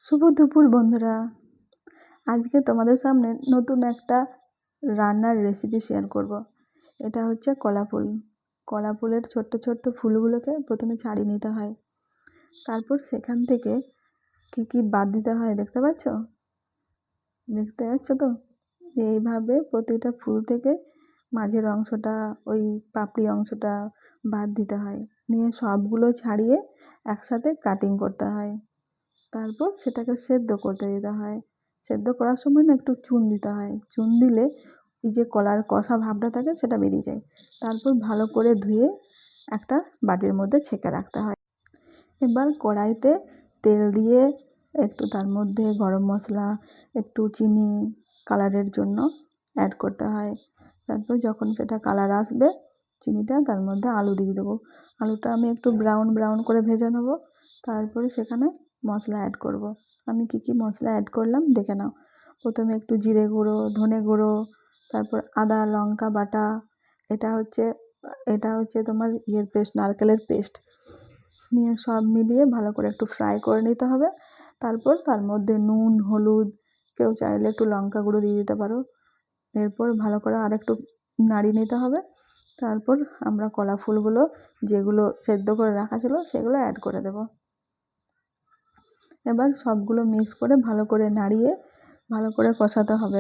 শুভ দুপুর বন্ধুরা। আজকে তোমাদের সামনে নতুন একটা রান্নার রেসিপি শেয়ার করব। এটা হচ্ছে কলা ফুল। কলা ফুলের ছোট্ট ছোট্ট ফুলগুলোকে প্রথমে ছাড়িয়ে নিতে হয়। তারপর সেখান থেকে কি কি বাদ দিতে হয় দেখতে পাচ্ছ তো? এইভাবে প্রতিটা ফুল থেকে মাঝের অংশটা, ওই পাপড়ি অংশটা বাদ দিতে হয়। নিয়ে সবগুলো ছাড়িয়ে একসাথে কাটিং করতে হয়। তারপর সেটাকে সেদ্ধ করতে দিতে হয়। সেদ্ধ করার সময় না একটু চুন দিতে হয়। চুন দিলে এই যে কলার কষা ভাবটা থাকে সেটা বেরিয়ে যায়। তারপর ভালো করে ধুয়ে একটা বাটির মধ্যে ছেঁকে রাখতে হয়। এবার কড়াইতে তেল দিয়ে একটু তার মধ্যে গরম মশলা, একটু চিনি কালারের জন্য অ্যাড করতে হয়। তারপর যখন সেটা কালার আসবে, চিনিটা তার মধ্যে আলু দিয়ে দেবো। আলুটা আমি একটু ব্রাউন ব্রাউন করে ভেজে নেব। তারপরে সেখানে মশলা অ্যাড করব। আমি কি কি মশলা অ্যাড করলাম দেখে নাও। প্রথমে একটু জিরে গুঁড়ো, ধনে গুঁড়ো, তারপর আদা লঙ্কা বাটা, এটা হচ্ছে তোমার পেস্ট, নারকেলের পেস্ট নিয়ে সব মিলিয়ে ভালো করে একটু ফ্রাই করে নিতে হবে। তারপর তার মধ্যে নুন, হলুদ, কেউ চাইলে একটু লঙ্কা গুঁড়ো দিয়ে দিতে পারো। এরপর ভালো করে আরেকটু নাড়িয়ে নিতে হবে। তারপর আমরা কলা ফুলগুলো যেগুলো সেদ্ধ করে রাখা ছিল সেগুলো অ্যাড করে দেব। এবার সবগুলো মিক্স করে ভালো করে নাড়িয়ে ভালো করে কষাতে হবে।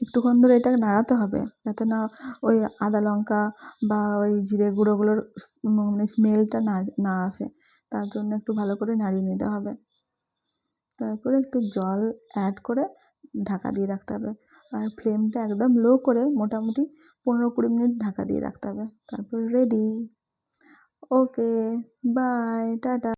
একটুক্ষণ ধরে এটাকে নাড়াতে হবে যাতে না ওই আদা লঙ্কা বা ওই জিরে গুঁড়োগুলোর স্মেলটা না আসে। তার জন্য একটু ভালো করে নাড়িয়ে নিতে হবে। তারপরে একটু জল অ্যাড করে ঢাকা দিয়ে রাখতে হবে। আর ফ্লেমটা একদম লো করে মোটামুটি 15-20 মিনিট ঢাকা দিয়ে রাখতে হবে। তারপর রেডি। Okay, by, tata.